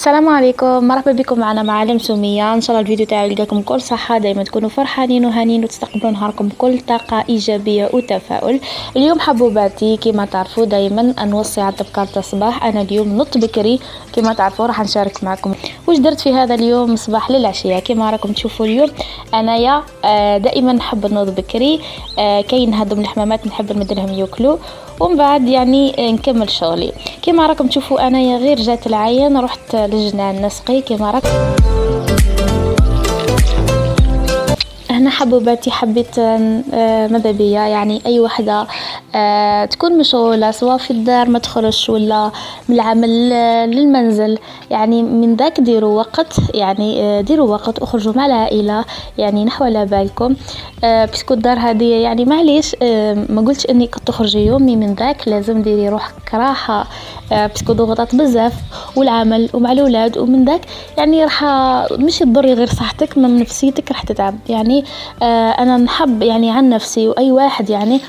السلام عليكم، مرحبا بكم معنا معالم سمية. ان شاء الله الفيديو تاعي يلقاكم بكل صحة، دايما تكونوا فرحانين وهانين وتستقبلوا نهاركم بكل طاقة ايجابية وتفاؤل. اليوم حبوباتي كما تعرفوا دايما نوصي على تبكار الصباح. انا اليوم نط بكري كما تعرفوا، راح نشارك معكم واش درت في هذا اليوم صباح للعشية. كما راكم تشوفوا اليوم انايا دائما نحب نوض بكري، كاين هادم الحمامات نحب نمدلهم ياكلوا ومن بعد يعني نكمل شغلي. كما راكم تشوفوا انايا غير جات العين رحت للجنان نسقي. كما راك هنا حبوباتي حبيت ماذا بيا يعني اي وحده تكون مشغوله سواء في الدار ما تخرجش ولا من العمل للمنزل، يعني من ذاك ديروا وقت، يعني ديروا وقت اخرجوا مع العائله، يعني نحو على بالكم بسكو الدار هذه يعني معليش ما قلتش اني كنت تخرجي يومي، من ذاك لازم ديري روحك راحه بسكو ضغطات بزاف والعمل ومع الاولاد، ومن ذاك يعني راح مش تضري غير صحتك من نفسيتك راح تتعب. يعني انا نحب يعني عن نفسي واي واحد يعني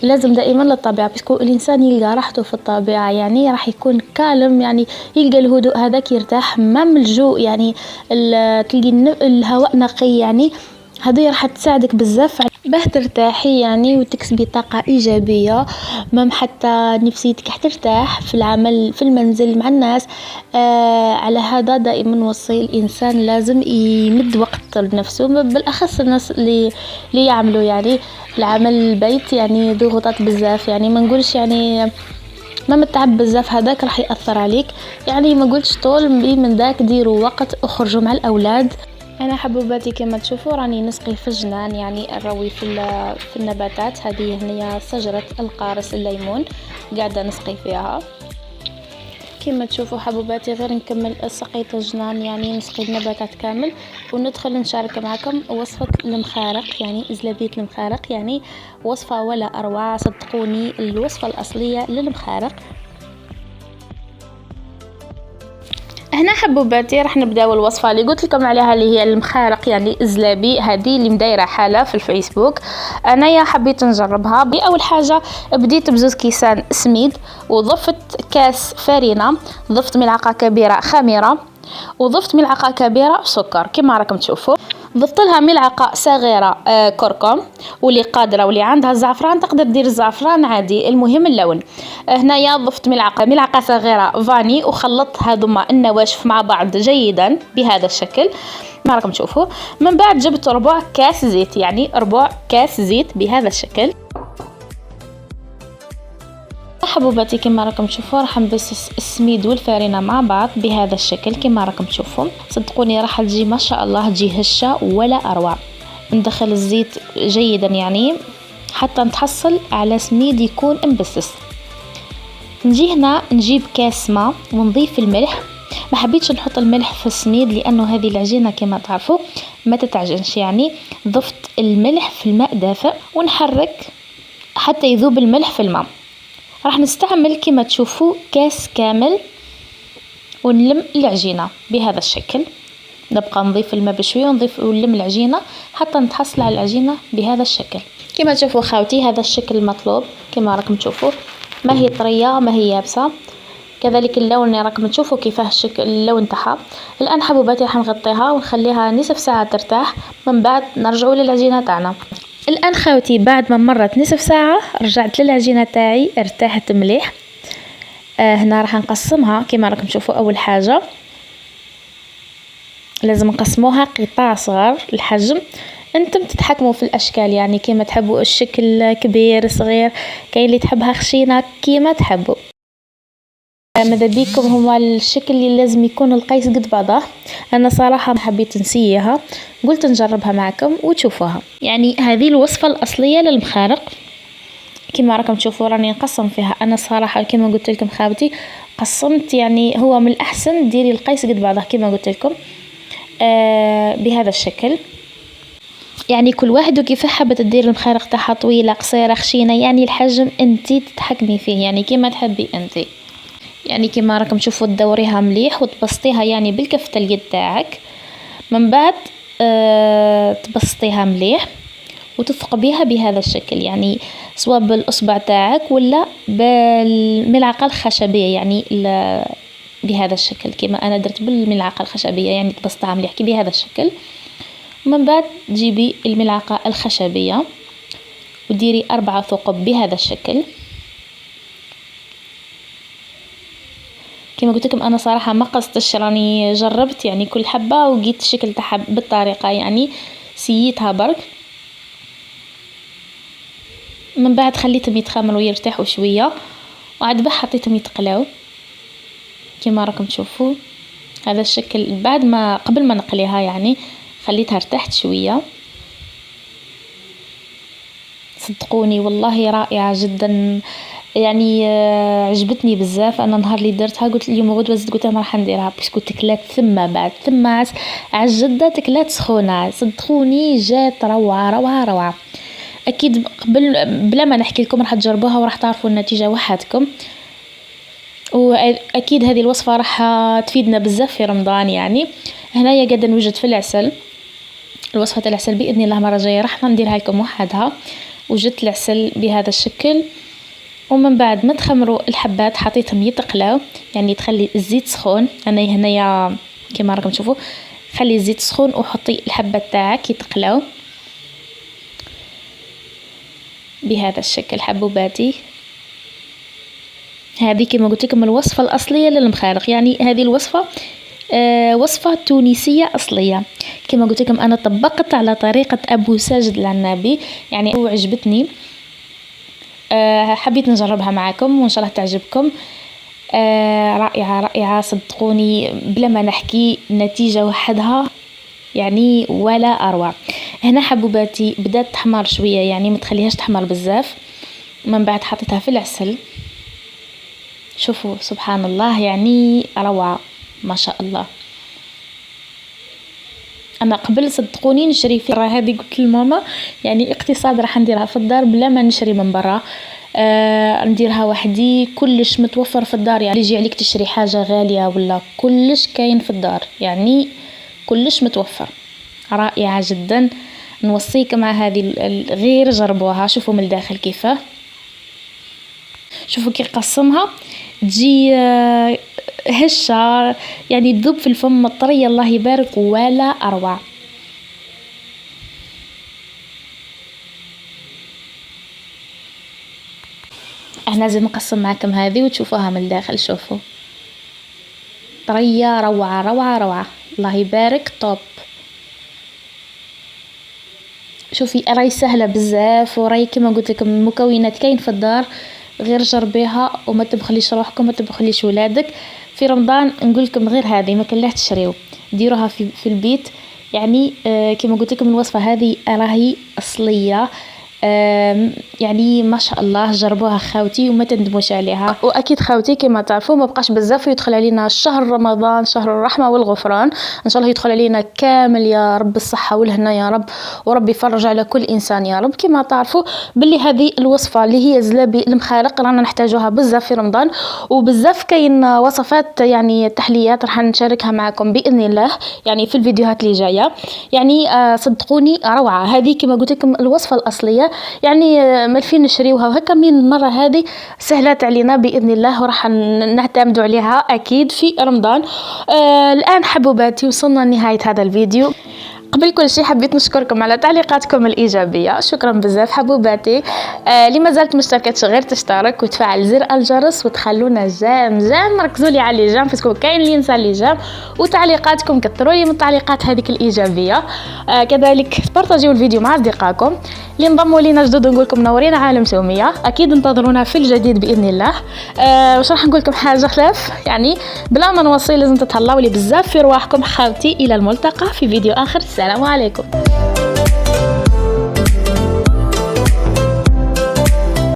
لازم دائما للطبيعة، بسكو الانسان يلقى راحته في الطبيعة يعني راح يكون كالم، يعني يلقى الهدوء هذاك يرتاح مام الجو، يعني تلقي الهواء نقي، يعني هذه راح تساعدك بزاف باه ترتاحي يعني وتكسبي طاقة إيجابية، مام حتى نفسيتك حترتاح في العمل في المنزل مع الناس. على هذا دائما نوصي الإنسان لازم يمد وقت لنفسه، بالأخص الناس اللي يعملوا يعني العمل البيت، يعني ضغوطات بزاف، يعني ما نقولش يعني ما متعب بزاف هذاك راح يأثر عليك، يعني ما قلتش طول من ذاك ديروا وقت اخرجوا مع الأولاد. انا حبوباتي كما تشوفوا راني نسقي في الجنان، يعني نروي في النباتات. هذه هي شجرة القارص الليمون قاعدة نسقي فيها. كما تشوفوا حبوباتي غير نكمل سقية الجنان، يعني نسقي النباتات كامل وندخل نشارك معكم وصفة المخارق، يعني زلابية المخارق، يعني وصفة ولا أروع، صدقوني الوصفة الأصلية للمخارق. هنا حبوباتي راح نبداو الوصفه اللي قلت لكم عليها اللي هي المخارق، يعني الزلابي، هذه اللي مدايره حاله في الفيسبوك. انايا حبيت نجربها. اول حاجه بديت بزوز كيسان سميد وضفت كاس فرينه، ضفت ملعقه كبيره خميره وضفت ملعقه كبيره سكر كما راكم تشوفوا، ضفت لها ملعقه صغيره كركم، واللي قادره واللي عندها الزعفران تقدر دير الزعفران عادي، المهم اللون. هنايا ضفت ملعقه صغيره فاني وخلطت هذوما النواشف مع بعض جيدا بهذا الشكل ما راكم تشوفوا. من بعد جبت ربع كاس زيت، يعني ربع كاس زيت بهذا الشكل. حبوباتي كما راكم تشوفوا راح نبس السميد والفارينه مع بعض بهذا الشكل كما راكم تشوفوا، صدقوني راح تجي ما شاء الله تجي هشه ولا اروع. ندخل الزيت جيدا يعني حتى نتحصل على سميد يكون مبسس. نجي هنا نجيب كاس ماء ونضيف الملح، ما حبيتش نحط الملح في السميد لانه هذه العجينه كما تعرفوا ما تتعجنش، يعني ضفت الملح في الماء دافئ ونحرك حتى يذوب الملح في الماء. راح نستعمل كما تشوفوا كاس كامل ونلم العجينة بهذا الشكل، نبقى نضيف الماء بشوية ونضيف ونلم العجينة حتى نتحصل على العجينة بهذا الشكل. كما تشوفوا خاوتي هذا الشكل المطلوب كما راكم تشوفوا، ما هي طرية ما هي يابسة، كذلك اللون راكم تشوفوا كيفاه الشكل اللون تاعها. الان حبوباتي راح نغطيها ونخليها نصف ساعة ترتاح، من بعد نرجعوا للعجينة تاعنا. الان خاوتي بعد ما مرت نصف ساعة رجعت للعجينة تاعي ارتاحت مليح. هنا راح نقسمها كما راكم تشوفوا. اول حاجة لازم نقسموها قطع صغار الحجم، انتم تتحكموا في الاشكال يعني كما تحبوا، الشكل كبير صغير، كاين اللي تحبها خشينة كما تحبوا. ماذا بيكم هو الشكل اللي لازم يكون القيس قد بعضه. انا صراحه حبيت نسيها قلت نجربها معكم وتشوفوها، يعني هذه الوصفه الاصليه للمخارق كما راكم تشوفوا راني نقسم فيها. انا صراحه كما قلت لكم خاوتي قسمت، يعني هو من الاحسن ديري القيس قد بعضه كما قلت لكم بهذا الشكل، يعني كل واحد وكيف حابه تدير المخارق تاعها، طويله قصيره خشينه، يعني الحجم انتي تتحكمي فيه يعني كما تحبي انتي. يعني كما راكم تشوفوا تدوريها مليح وتبسطيها يعني بالكفة اليد تاعك، من بعد تبسطيها مليح وتثقبيها بهذا الشكل، يعني سواء بالاصبع تاعك ولا بالملعقة الخشبية، يعني بهذا الشكل كما انا درت بالملعقه الخشبيه، يعني تبسطها مليح كي بهذا الشكل. ومن بعد تجيبي الملعقه الخشبيه وديري 4 ثقب بهذا الشكل. كما قلت لكم انا صراحه ما قصدتش، راني جربت يعني كل حبه وقيت الشكل تاعها بالطريقه، يعني سييتها برك. من بعد خليتهم يتخمروا ويرتاحوا شويه، وعاد حطيتهم يتقلاو كما راكم تشوفوا هذا الشكل. بعد ما قبل ما نقليها يعني خليتها ارتاحت شويه. صدقوني والله رائعه جدا، يعني عجبتني بزاف. انا نهار اللي درتها قلت اليوم غدوه زدت قلت ما راح نديرها باسكو تكلات ثم بعد ثم عالجده تكلات سخونه. صدقوني جات روعه روعه روعه. اكيد قبل بلا ما نحكي لكم راح تجربوها وراح تعرفوا النتيجه وحدكم. واكيد هذه الوصفه راح تفيدنا بزاف في رمضان. يعني هنايا قاعده نوجد في العسل، الوصفه تاع العسل باذن الله المره الجايه راح نديرها لكم وحدها. وجدت العسل بهذا الشكل، ومن بعد ما تخمروا الحبات حطيتهم يتقلاو، يعني تخلي الزيت سخون. انا هنايا كما راكم تشوفوا خلي الزيت سخون وحطي الحبات تاعك يتقلاو بهذا الشكل حبوباتي. هذه كما قلت لكم الوصفه الاصليه للمخارق، يعني هذه الوصفه وصفه تونسيه اصليه. كما قلت لكم انا طبقت على طريقه ابو ساجد العنابي، يعني وعجبتني. حبيت نجربها معكم وان شاء الله تعجبكم. رائعه رائعه صدقوني بلا ما نحكي، نتيجه وحدها يعني ولا اروع. هنا حبوباتي بدات تحمر شويه، يعني ما تخليهاش تحمر بزاف. من بعد حطيتها في العسل، شوفوا سبحان الله يعني روعه ما شاء الله. انا قبل صدقوني نشري في هذه قلت لماما يعني اقتصاد راح نديرها في الدار بلا ما نشري من برا. نديرها وحدي، كلش متوفر في الدار. يعني يجي عليك تشري حاجه غاليه ولا كلش كاين في الدار، يعني كلش متوفر. رائعه جدا، نوصيكم مع هذه غير جربوها. شوفوا من الداخل كيفاه، شوفوا كي قسمها تجي هشة، يعني تذوب في الفم طرية الله يبارك ولا أروع. احنا لازم نقسم معكم هذه وتشوفوها من الداخل. شوفوا طرية روعة روعة روعة الله يبارك طوب. شوفي راهي سهلة بزاف، وراهي كما قلت لكم المكونات كاين في الدار، غير جربيها وما تبخليش روحكم ما تبخليش ولادك في رمضان. نقول لكم غير هذه ما كلاه تشريو، ديروها في البيت. يعني كما قلت لكم الوصفه هذه راهي اصليه، يعني ما شاء الله جربوها خاوتي وما تندموش عليها. واكيد خاوتي كما تعرفوا ما بقاش بزاف ويدخل علينا شهر رمضان، شهر الرحمه والغفران. ان شاء الله يدخل علينا كامل يا رب الصحه والهنا يا رب، وربي يفرج على كل انسان يا رب. كما تعرفوا باللي هذه الوصفه اللي هي زلابي المخارق رانا نحتاجوها بزاف في رمضان، وبزاف كاين وصفات يعني تحليات راح نشاركها معكم باذن الله يعني في الفيديوهات اللي جايه. يعني صدقوني روعه هذه كما قلت لكم الوصفه الاصليه، يعني مالفين نشريوها وهكا من المره هذه سهلات علينا باذن الله وراح نعتمدوا عليها اكيد في رمضان. الان حبوباتي وصلنا لنهايه هذا الفيديو. قبل كل شيء حبيت نشكركم على تعليقاتكم الإيجابية، شكرا بزاف حبوباتي. اللي ما زالت مشتركتش غير تشترك وتفعل زر الجرس وتخلونا جام ركزوا لي على اللي جام باسكو كاين اللي ينسى اللي جام، وتعليقاتكم كثروا لي من التعليقات هذيك الإيجابية. كذلك بارطاجيو الفيديو مع أصدقائكم. اللي انضموا لينا جدد نقول لكم منورين عالم سومية، أكيد انتظرونا في الجديد بإذن الله. واش راح نقول لكم حاجة خلاف يعني بلا ما نوصي لازم تتهلاو لي بزاف في رواحكم. خاوتي إلى الملتقى في فيديو آخر. السلام عليكم.